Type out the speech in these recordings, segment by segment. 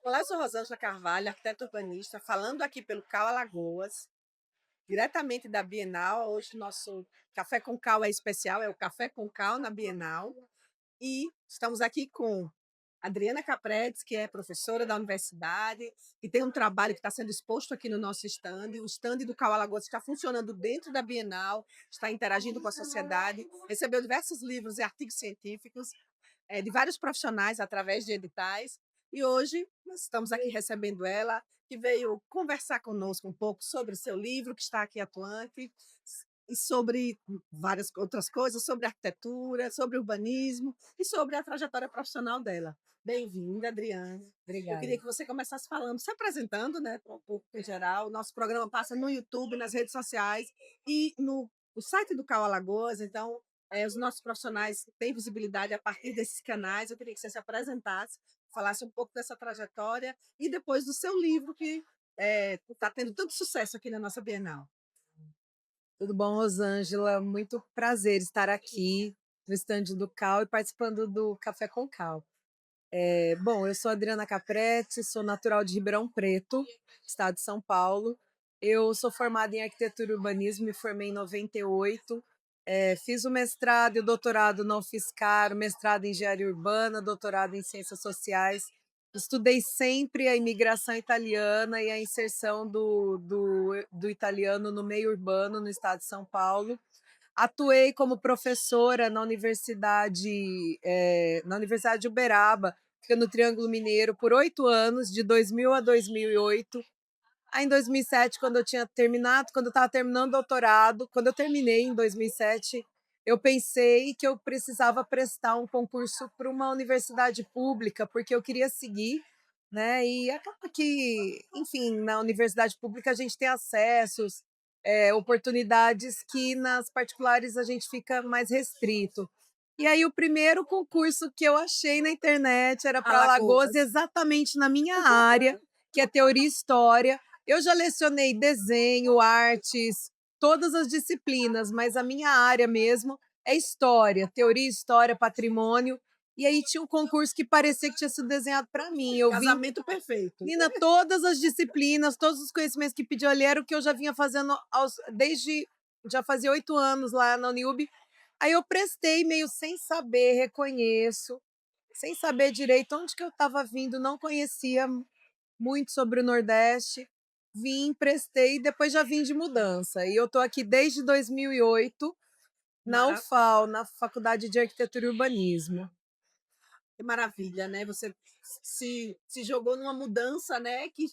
Olá, eu sou Rosângela Carvalho, arquiteta urbanista, falando aqui pelo Cal Alagoas, diretamente da Bienal. Hoje nosso Café com Cal é especial, é o Café com Cal na Bienal. E estamos aqui com Adriana Capretes, que é professora da universidade, e tem um trabalho que está sendo exposto aqui no nosso estande. O estande do Cal Alagoas está funcionando dentro da Bienal, está interagindo com a sociedade, recebeu diversos livros e artigos científicos de vários profissionais através de editais. E hoje nós estamos aqui recebendo ela, que veio conversar conosco um pouco sobre o seu livro, que está aqui atuante, e sobre várias outras coisas, sobre arquitetura, sobre urbanismo e sobre a trajetória profissional dela. Bem-vinda, Adriana. Eu Obrigada. queria que você começasse falando, se apresentando, né, para o público em geral. O nosso programa passa no YouTube, nas redes sociais e no site do Cal Alagoas. Então, os nossos profissionais têm visibilidade a partir desses canais. Eu queria que você se apresentasse, falasse um pouco dessa trajetória e depois do seu livro, que está tendo tanto sucesso aqui na nossa Bienal. Tudo bom, Rosângela? Muito prazer estar aqui no estande do Cal e participando do Café com Cal. Bom, eu sou Adriana Capretti, sou natural de Ribeirão Preto, estado de São Paulo. Eu sou formada em arquitetura e urbanismo, me formei em 98. Fiz o mestrado e o doutorado na UFSCar, o mestrado em engenharia urbana, doutorado em ciências sociais. Estudei sempre a imigração italiana e a inserção do italiano no meio urbano no estado de São Paulo. Atuei como professora na Universidade de Uberaba, fica no Triângulo Mineiro, por 8 anos, de 2000 a 2008. Aí, em 2007, quando eu estava terminando o doutorado, quando eu terminei em 2007, eu pensei que eu precisava prestar um concurso para uma universidade pública, porque eu queria seguir, né? E acaba que, enfim, na universidade pública a gente tem acessos, oportunidades que nas particulares a gente fica mais restrito. E aí, o primeiro concurso que eu achei na internet era para Alagoas, Alagoas. exatamente na minha área, que é teoria e história. Eu já lecionei desenho, artes, todas as disciplinas, mas a minha área mesmo é história, teoria, história, patrimônio. E aí tinha um concurso que parecia que tinha sido desenhado para mim. Eu vim, Casamento perfeito. menina, todas as disciplinas, todos os conhecimentos que pediu ali era o que eu já vinha fazendo desde. Já fazia 8 anos lá na Uniub. Aí eu prestei meio sem saber, reconheço, sem saber direito onde que eu estava vindo, não conhecia muito sobre o Nordeste. Vim, prestei e depois já vim de mudança. E eu estou aqui desde 2008 na Mara- UFAL, na Faculdade de Arquitetura e Urbanismo. Que maravilha, né? Você se jogou numa mudança, né? Que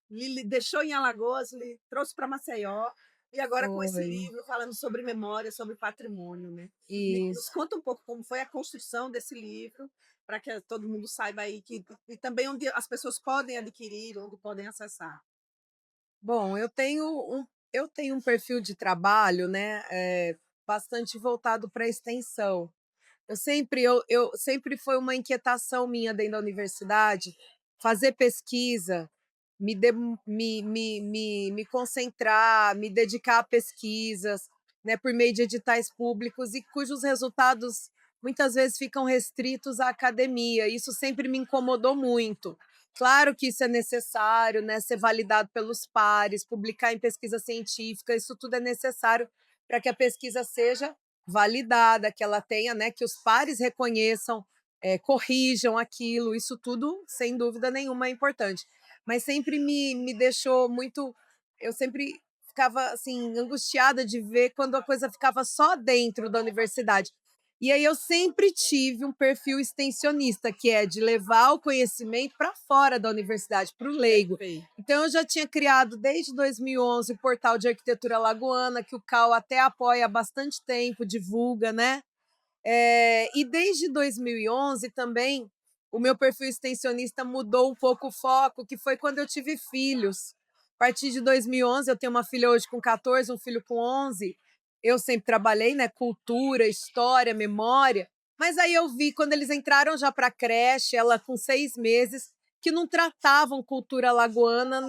lhe deixou em Alagoas, lhe trouxe para Maceió, e agora com esse Foi. livro falando sobre memória, sobre patrimônio, né? Nos Isso. conta um pouco como foi a construção desse livro, para que todo mundo saiba aí que e também onde as pessoas podem adquirir, onde podem acessar. Bom, eu tenho um perfil de trabalho, né, bastante voltado para a extensão. Eu sempre foi uma inquietação minha dentro da universidade fazer pesquisa, me concentrar, me dedicar a pesquisas, né, por meio de editais públicos e cujos resultados muitas vezes ficam restritos à academia. Isso sempre me incomodou muito. Claro que isso é necessário, né, ser validado pelos pares, publicar em pesquisa científica, isso tudo é necessário para que a pesquisa seja validada, que ela tenha, né, que os pares reconheçam, corrijam aquilo, isso tudo, sem dúvida nenhuma, é importante. Mas sempre me deixou muito. Eu sempre ficava assim, angustiada de ver quando a coisa ficava só dentro da universidade. E aí eu sempre tive um perfil extensionista, que é de levar o conhecimento para fora da universidade, para o leigo. Perfeito. Então eu já tinha criado desde 2011 o portal de arquitetura lagoana, que o Cal até apoia há bastante tempo, divulga, né? E desde 2011 também o meu perfil extensionista mudou um pouco o foco, que foi quando eu tive filhos. A partir de 2011, eu tenho uma filha hoje com 14, um filho com 11. Eu sempre trabalhei, né, cultura, história, memória, mas aí eu vi quando eles entraram já para a creche, ela com 6 meses, que não tratavam cultura lagoana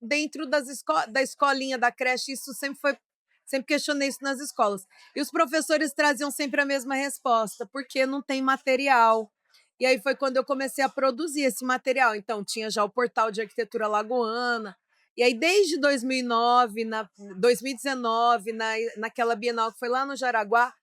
dentro da escolinha da creche. Isso sempre questionei isso nas escolas. E os professores traziam sempre a mesma resposta, porque não tem material. E aí foi quando eu comecei a produzir esse material. Então, tinha já o portal de arquitetura lagoana. E aí, desde 2009, 2019, naquela Bienal que foi lá no Jaraguá,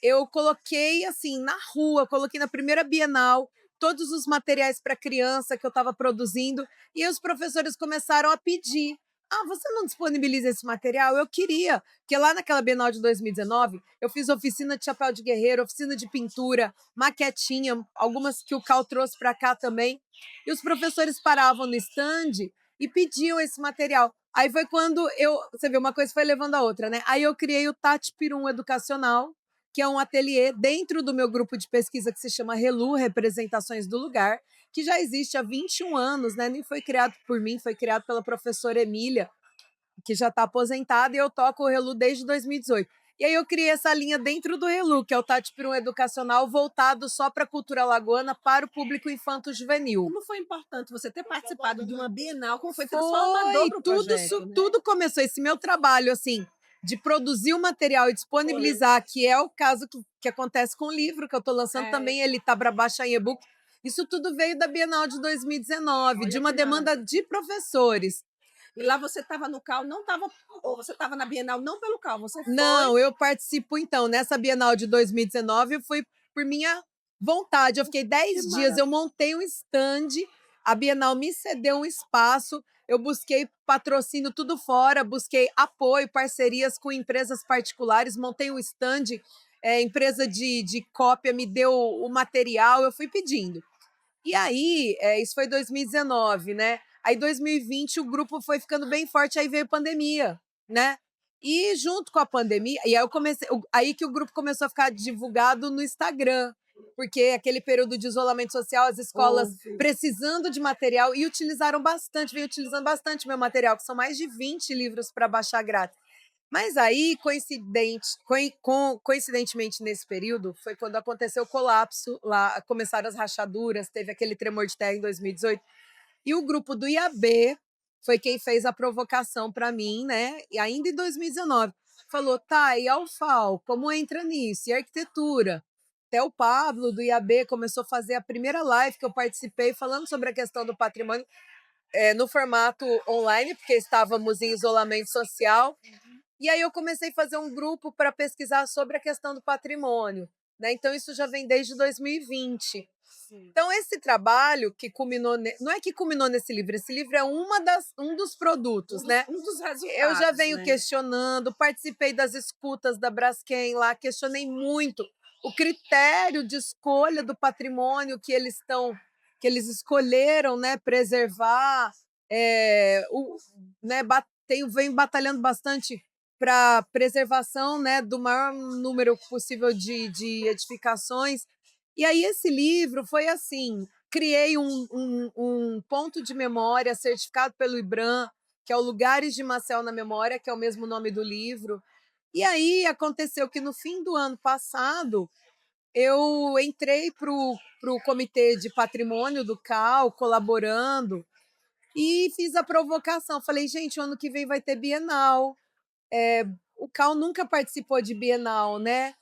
eu coloquei assim na rua, coloquei na primeira Bienal todos os materiais para criança que eu estava produzindo e aí os professores começaram a pedir. Ah, você não disponibiliza esse material? Eu queria, porque lá naquela Bienal de 2019, eu fiz oficina de chapéu de guerreiro, oficina de pintura, maquetinha, algumas que o Cal trouxe para cá também. E os professores paravam no stand e pediam esse material. Aí foi quando você vê, uma coisa foi levando a outra, né? Aí eu criei o Tati Pirum Educacional, que é um ateliê dentro do meu grupo de pesquisa que se chama Relu, Representações do Lugar, que já existe há 21 anos, né? Nem foi criado por mim, foi criado pela professora Emília, que já está aposentada, e eu toco o Relu desde 2018. E aí eu criei essa linha dentro do Relu, que é o Tati Pirum Educacional, voltado só para a cultura alagoana, para o público infanto-juvenil. Como foi importante você ter participado de uma Bienal, como foi transformador Foi, para o tudo, projeto, né? tudo começou, esse meu trabalho, assim, de produzir o material e disponibilizar, que é o caso que acontece com o livro, que eu estou lançando também, ele está para baixar em e-book. Isso tudo veio da Bienal de 2019, Olha de uma que demanda maravilha. de professores. E lá você estava no CAL, não estava, ou você estava na Bienal não pelo CAL, você foi. Não, eu participo, então, nessa Bienal de 2019, foi por minha vontade. Eu fiquei Que 10 dias, eu maravilha. montei um stand, a Bienal me cedeu um espaço, eu busquei patrocínio tudo fora, busquei apoio, parcerias com empresas particulares, montei um stand, empresa de cópia me deu o material, eu fui pedindo. E aí, isso foi 2019, né? Aí 2020 o grupo foi ficando bem forte, aí veio a pandemia, né? E junto com a pandemia, e aí eu comecei, aí que o grupo começou a ficar divulgado no Instagram, porque aquele período de isolamento social, as escolas Houve. precisando de material e utilizaram bastante, vem utilizando bastante meu material, que são mais de 20 livros para baixar grátis. Mas aí, coincidentemente nesse período, foi quando aconteceu o colapso, lá começaram as rachaduras, teve aquele tremor de terra em 2018, e o grupo do IAB foi quem fez a provocação para mim, né? E ainda em 2019, falou, tá, e a UFAL, como entra nisso? E a arquitetura? Até o Pablo, do IAB, começou a fazer a primeira live que eu participei, falando sobre a questão do patrimônio, no formato online, porque estávamos em isolamento social, e aí eu comecei a fazer um grupo para pesquisar sobre a questão do patrimônio, né? Então isso já vem desde 2020. Sim. Então esse trabalho que culminou, não é que culminou nesse livro, esse livro é um dos produtos, né? Um dos Eu já resultados, venho né? questionando, participei das escutas da Braskem lá, questionei muito o critério de escolha do patrimônio que eles escolheram, né, preservar, né, venho batalhando bastante para preservação, né, do maior número possível de edificações. E aí esse livro foi assim, criei um ponto de memória certificado pelo IBRAM, que é o Lugares de Maceió na Memória, que é o mesmo nome do livro. E aí aconteceu que no fim do ano passado eu entrei para o Comitê de Patrimônio do CAL, colaborando, e fiz a provocação. Falei, gente, o ano que vem vai ter Bienal. O CAL nunca participou de Bienal, né?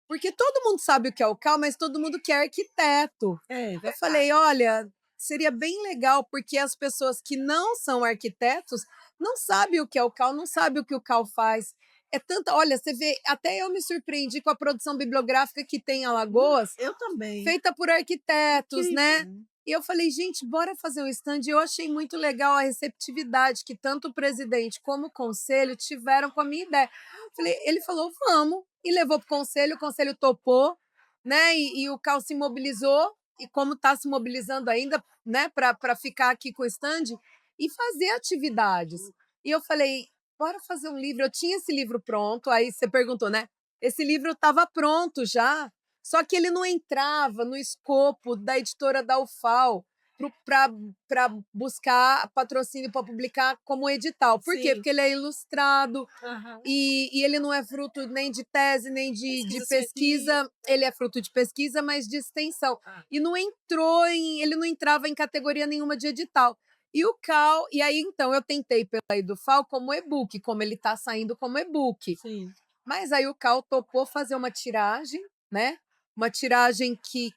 Porque todo mundo sabe o que é o CAL, mas todo mundo quer arquiteto. É Eu verdade. falei, olha, seria bem legal, porque as pessoas que não são arquitetos não sabem o que é o CAL, não sabem o que o CAL faz. É tanta, olha, você vê, até eu me surpreendi com a produção bibliográfica que tem em Alagoas, Eu também. feita por arquitetos, né? Incrível. E eu falei, gente, bora fazer um stand. E eu achei muito legal a receptividade que tanto o presidente como o conselho tiveram com a minha ideia. Falei, ele falou, vamos, e levou para o conselho topou, né? E o Cal se mobilizou, e como está se mobilizando ainda, né, para ficar aqui com o stand e fazer atividades. E eu falei, bora fazer um livro. Eu tinha esse livro pronto, aí você perguntou, né? Esse livro estava pronto já, só que ele não entrava no escopo da editora da UFAL para buscar patrocínio para publicar como edital. Por quê? Sim. Porque ele é ilustrado Aham. e ele não é fruto nem de tese, nem de Pesquisa científica. pesquisa. Ele é fruto de pesquisa, mas de extensão. Ah, E ele não entrava em categoria nenhuma de edital. E o Cal, e aí então eu tentei pela Edufal como e-book, como ele está saindo como e-book. sim. Mas aí o Cal topou fazer uma tiragem, né? uma tiragem que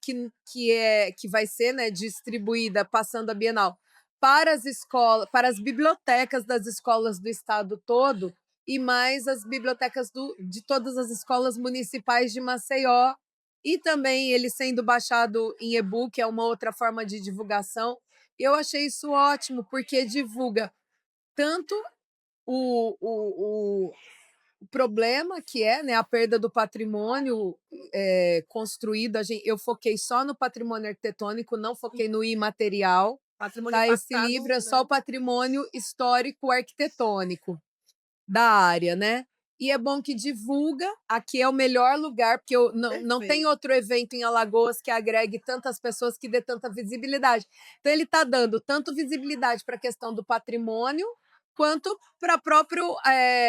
vai ser, né, distribuída, passando a Bienal, para as escolas, para as bibliotecas das escolas do estado todo, e mais as bibliotecas de todas as escolas municipais de Maceió, e também ele sendo baixado em e-book, é uma outra forma de divulgação. Eu achei isso ótimo, porque divulga tanto o problema que é, né, a perda do patrimônio construído. Eu foquei só no patrimônio arquitetônico, não foquei no imaterial. Patrimônio Tá? Esse impactado, livro é só né? o patrimônio histórico arquitetônico da área, né? E é bom que divulga. Aqui é o melhor lugar, porque não tem Perfeito. outro evento em Alagoas que agregue tantas pessoas, que dê tanta visibilidade. Então, ele está dando tanto visibilidade para a questão do patrimônio, quanto para a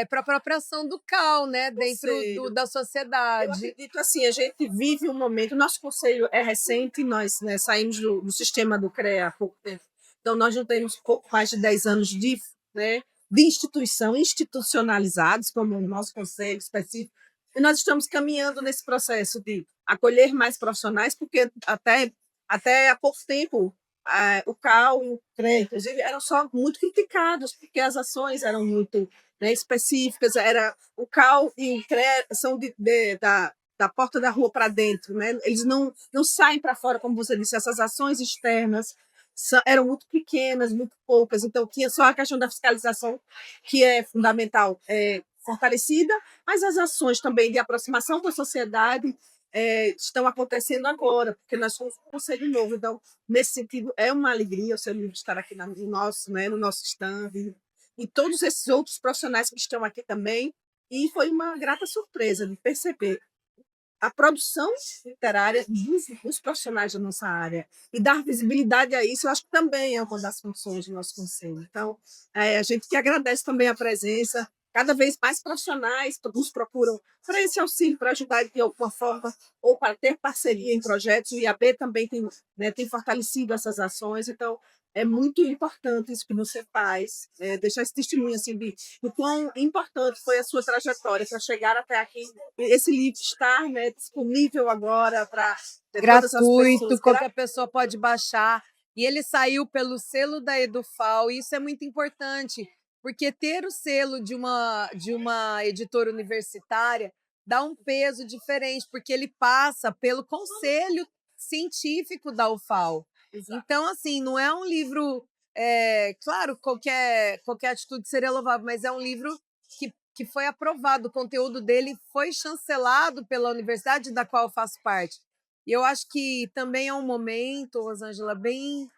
própria ação do CAL, né, dentro Conselho. da Eu sociedade. acredito assim, a gente vive um momento, o nosso conselho é recente, nós, né, saímos do sistema do CREA há pouco tempo, então nós já temos pouco mais de 10 anos né, de instituição, institucionalizados, como o nosso conselho específico, e nós estamos caminhando nesse processo de acolher mais profissionais, porque até há pouco tempo o CAL e o CREA, inclusive, eram só muito criticados, porque as ações eram muito, né, específicas. Era o CAL e o CREA são da porta da rua para dentro, né? Eles não saem para fora, como você disse. Essas ações externas eram muito pequenas, muito poucas, então tinha só a questão da fiscalização, que é fundamental, fortalecida, mas as ações também de aproximação com a sociedade estão acontecendo agora, porque nós somos um conselho novo. Então, nesse sentido, é uma alegria o seu livro estar aqui no nosso, né, no nosso stand, e todos esses outros profissionais que estão aqui também. E foi uma grata surpresa de perceber a produção literária dos profissionais da nossa área e dar visibilidade a isso. Eu acho que também é uma das funções do nosso conselho. Então, a gente que agradece também a presença. Cada vez mais profissionais nos procuram para esse auxílio, para ajudar de alguma forma, ou para ter parceria em projetos. O IAB também tem, né, tem fortalecido essas ações. Então, é muito importante isso que você faz, deixar esse testemunho assim, de o quão importante foi a sua trajetória para chegar até aqui. Esse livro está, né, disponível agora para todas as pessoas. Gratuito, qualquer pessoa pode baixar. E ele saiu pelo selo da Edufal, e isso é muito importante, porque ter o selo de uma editora universitária dá um peso diferente, porque ele passa pelo conselho científico da UFAL. Exato. Então, assim, não é um livro. Claro, qualquer atitude seria louvável, mas é um livro que foi aprovado, o conteúdo dele foi chancelado pela universidade da qual eu faço parte. E eu acho que também é um momento, Rosângela, bem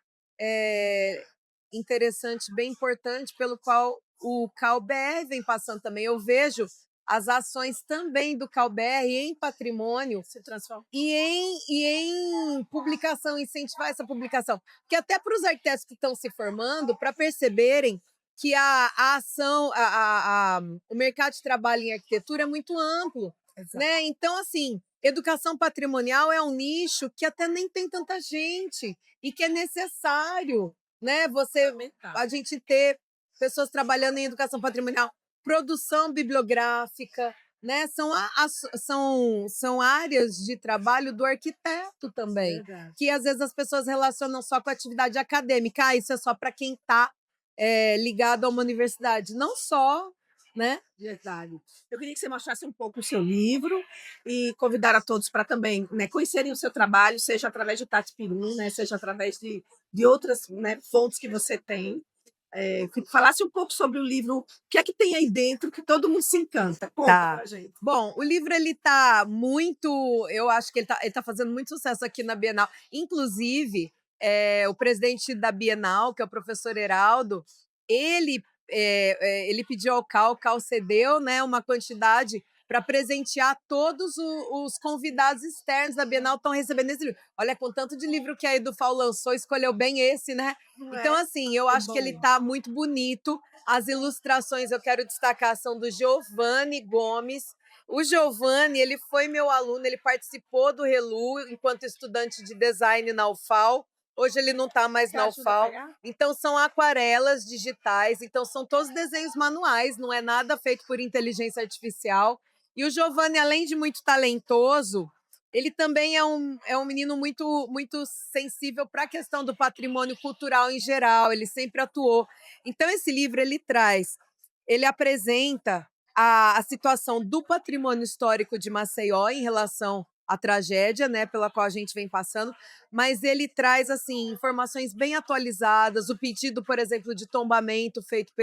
interessante, bem importante, pelo qual o CalBR vem passando também. Eu vejo as ações também do CalBR em patrimônio Se transforma. e em publicação, incentivar essa publicação. Porque até para os arquitetos que estão se formando, para perceberem que a ação, o mercado de trabalho em arquitetura é muito amplo. Né? Então, assim, educação patrimonial é um nicho que até nem tem tanta gente e que é necessário, né? A gente ter pessoas trabalhando em educação patrimonial, produção bibliográfica, né? São áreas de trabalho do arquiteto também, Verdade. que às vezes as pessoas relacionam só com a atividade acadêmica. Isso é só para quem está ligado a uma universidade. Não só, né? Verdade. Eu queria que você mostrasse um pouco o seu livro e convidar a todos para também, né, conhecerem o seu trabalho, seja através do Tati Peru, né, seja através de outras, né, fontes que você tem. Que falasse um pouco sobre o livro, o que é que tem aí dentro que todo mundo se encanta. Conta Tá. pra gente. Bom, o livro ele tá muito, eu acho que ele tá fazendo muito sucesso aqui na Bienal. Inclusive, o presidente da Bienal, que é o professor Heraldo, ele pediu ao CAL, o CAL cedeu, né, uma quantidade para presentear todos os convidados externos da Bienal, estão recebendo esse livro. Olha, com tanto de livro que a Edufal lançou, escolheu bem esse, né? Não Então, é? assim, eu Que acho que ele bom. tá muito bonito. As ilustrações eu quero destacar são do Giovanni Gomes. O Giovanni, ele foi meu aluno, ele participou do Relu enquanto estudante de design na UFAL. Hoje ele não está mais Você na ajuda a UFAL. pegar? Então são aquarelas digitais, então são todos desenhos manuais, não é nada feito por inteligência artificial. E o Giovanni, além de muito talentoso, Ele também é um menino muito sensível para a questão do patrimônio cultural em geral, ele sempre atuou. Então esse livro ele apresenta a situação do patrimônio histórico de Maceió em relação à tragédia, né, pela qual a gente vem passando, mas ele traz, assim, informações bem atualizadas, o pedido, por exemplo, de tombamento feito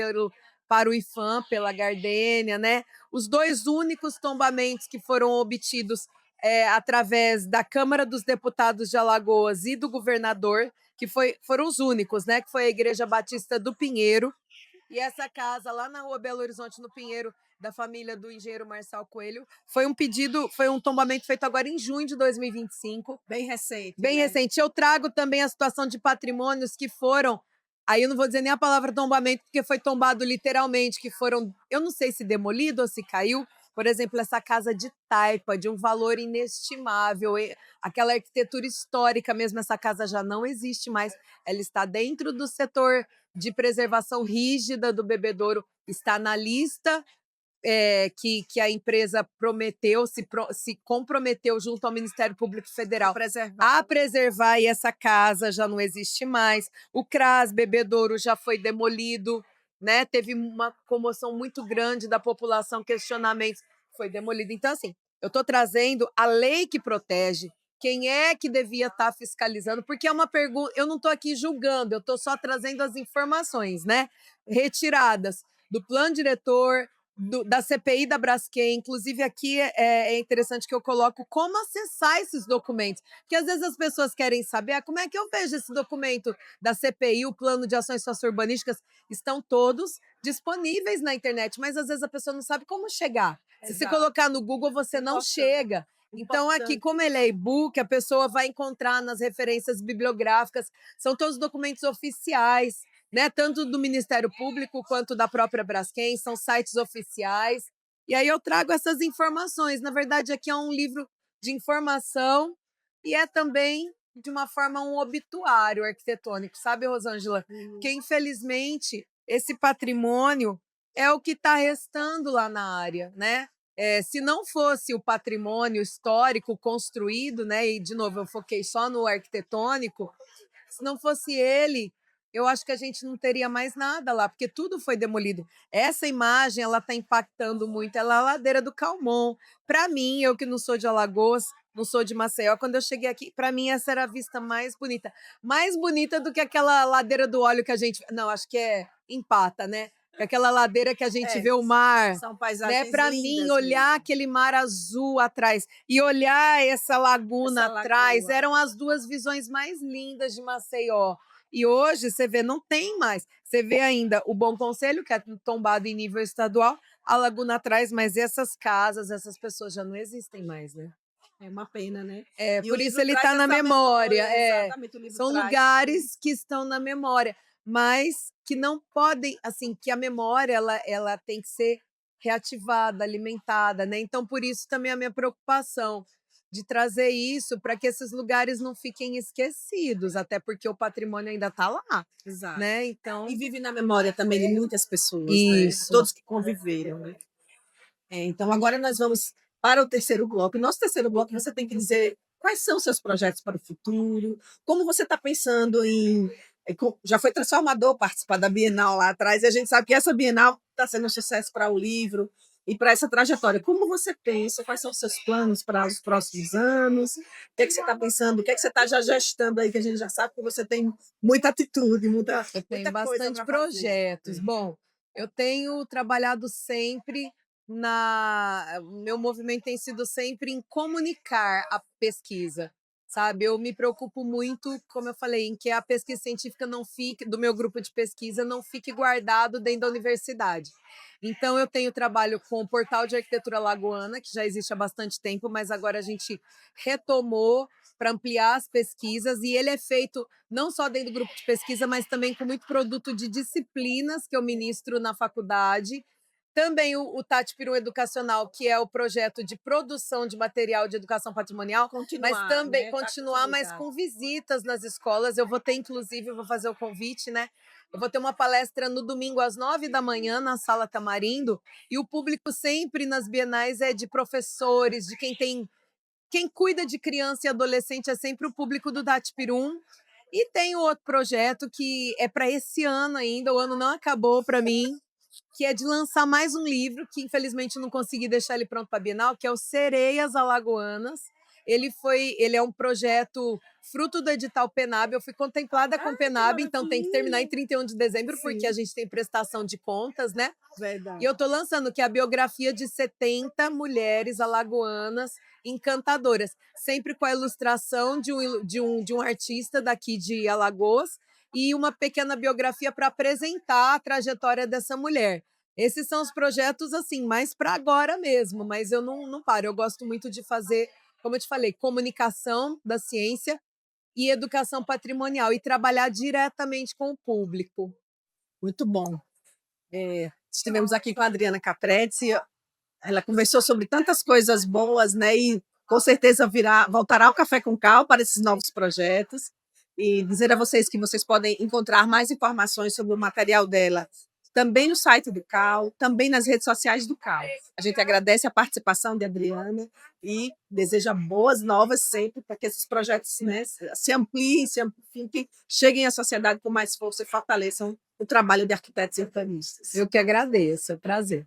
para o IPHAN, pela Gardênia, né, os 2 únicos tombamentos que foram obtidos através da Câmara dos Deputados de Alagoas e do governador, que foram os únicos, né? Que foi a Igreja Batista do Pinheiro. E essa casa lá na Rua Belo Horizonte, no Pinheiro, da família do engenheiro Marçal Coelho, foi um tombamento feito agora em junho de 2025. Bem recente, Bem né? recente. Eu trago também a situação de patrimônios que foram. Aí eu não vou dizer nem a palavra tombamento, porque foi tombado literalmente, que foram, eu não sei se demolido ou se caiu. Por exemplo, essa casa de taipa, de um valor inestimável, aquela arquitetura histórica mesmo, essa casa já não existe mais. Ela está dentro do setor de preservação rígida do Bebedouro, está na lista que a empresa se comprometeu junto ao Ministério Público Federal a preservar, e essa casa já não existe mais. O CRAS Bebedouro já foi demolido, né? Teve uma comoção muito grande da população, questionamentos, foi demolido. Então, assim, eu estou trazendo a lei que protege. Quem é que devia estar fiscalizando? Porque é uma pergunta. Eu não estou aqui julgando, eu estou só trazendo as informações, né? Retiradas do plano diretor, da CPI da Braskem. Inclusive, aqui é interessante que eu coloco como acessar esses documentos. Porque às vezes as pessoas querem saber como é que eu vejo esse documento da CPI, o Plano de Ações Sociourbanísticas, estão todos disponíveis na internet, mas às vezes a pessoa não sabe como chegar. Se você colocar no Google, você não chega. Então, aqui, como ele é e-book, a pessoa vai encontrar nas referências bibliográficas, são todos documentos oficiais, né? Tanto do Ministério Público quanto da própria Braskem, são sites oficiais. E aí eu trago essas informações. Na verdade, aqui é um livro de informação e é também, de uma forma, um obituário arquitetônico, sabe, Rosângela? Porque, infelizmente, esse patrimônio é o que está restando lá na área, né? Se não fosse o patrimônio histórico construído, né? E, de novo, eu foquei só no arquitetônico, se não fosse ele, eu acho que a gente não teria mais nada lá, porque tudo foi demolido. Essa imagem, ela está impactando muito, ela é a ladeira do Calmon. Para mim, eu que não sou de Alagoas, não sou de Maceió, quando eu cheguei aqui, para mim essa era a vista mais bonita do que aquela ladeira do óleo que a gente, não, acho que é Empata, né? Aquela ladeira que a gente vê o mar, são né? paisagens Para mim, olhar mesmo. aquele mar azul atrás e olhar essa laguna Essa atrás, lagoa. eram as 2 visões mais lindas de Maceió. E hoje você vê, não tem mais. Você vê ainda o Bom Conselho, que é tombado em nível estadual, a laguna atrás, mas essas casas, essas pessoas já não existem mais, né? É uma pena, né? E o Por isso livro ele traz está na essa memória. exatamente, o livro São traz. lugares que estão na memória, mas que não podem, assim, que a memória ela tem que ser reativada, alimentada, né? Então, por isso também a minha preocupação de trazer isso para que esses lugares não fiquem esquecidos, até porque o patrimônio ainda está lá, Exato. né? Então, E vive na memória também de muitas pessoas, né? De isso. todos que conviveram, né? Então, agora nós vamos para o terceiro bloco. Nosso terceiro bloco, você tem que dizer quais são os seus projetos para o futuro, como você está pensando em. Já foi transformador participar da Bienal lá atrás, e a gente sabe que essa Bienal está sendo um sucesso para o livro e para essa trajetória. Como você pensa? Quais são os seus planos para os próximos anos? O que é que você está pensando? O que é que você está já gestando aí, que a gente já sabe que você tem muita atitude, Eu tenho muita coisa bastante para fazer. projetos. Bom, eu tenho trabalhado sempre meu movimento tem sido sempre em comunicar a pesquisa, sabe? Eu me preocupo muito, como eu falei, em que a pesquisa científica não fique, do meu grupo de pesquisa, não fique guardado dentro da universidade. Então, eu tenho trabalho com o Portal de Arquitetura Lagoana, que já existe há bastante tempo, mas agora a gente retomou para ampliar as pesquisas, e ele é feito não só dentro do grupo de pesquisa, mas também com muito produto de disciplinas que eu ministro na faculdade. Também o Tati Peru Educacional, que é o projeto de produção de material de educação patrimonial, mas Continuar, também né? Tá continuar, mas consolidado. com visitas nas escolas. Eu vou ter, inclusive, eu vou fazer o convite, né? Eu vou ter uma palestra no domingo às 9 da manhã na Sala Tamarindo, e o público sempre nas bienais é de professores, de quem cuida de criança e adolescente é sempre o público do Datipirum. E tem o outro projeto que é para esse ano ainda, o ano não acabou para mim, que é de lançar mais um livro, que infelizmente não consegui deixar ele pronto para a Bienal, que é o Sereias Alagoanas. Ele é um projeto fruto do edital Penab. Eu fui contemplada com Penab, então tem que terminar em 31 de dezembro, porque a gente tem prestação de contas, né? Verdade. E eu estou lançando que é a biografia de 70 mulheres alagoanas encantadoras, sempre com a ilustração de um artista daqui de Alagoas e uma pequena biografia para apresentar a trajetória dessa mulher. Esses são os projetos assim, mais para agora mesmo, mas eu não paro. Eu gosto muito de fazer, como eu te falei, comunicação da ciência e educação patrimonial e trabalhar diretamente com o público. Muito bom. Estivemos aqui com a Adriana Capretti, ela conversou sobre tantas coisas boas, né? E com certeza voltará ao Café com Cal para esses novos projetos. E dizer a vocês que vocês podem encontrar mais informações sobre o material dela também no site do Cal, também nas redes sociais do Cal. A gente agradece a participação de Adriana e deseja boas novas sempre para que esses projetos, né, se ampliem, se amplifiquem, cheguem à sociedade com mais força e fortaleçam o trabalho de arquitetos e urbanistas. Eu que agradeço, é um prazer.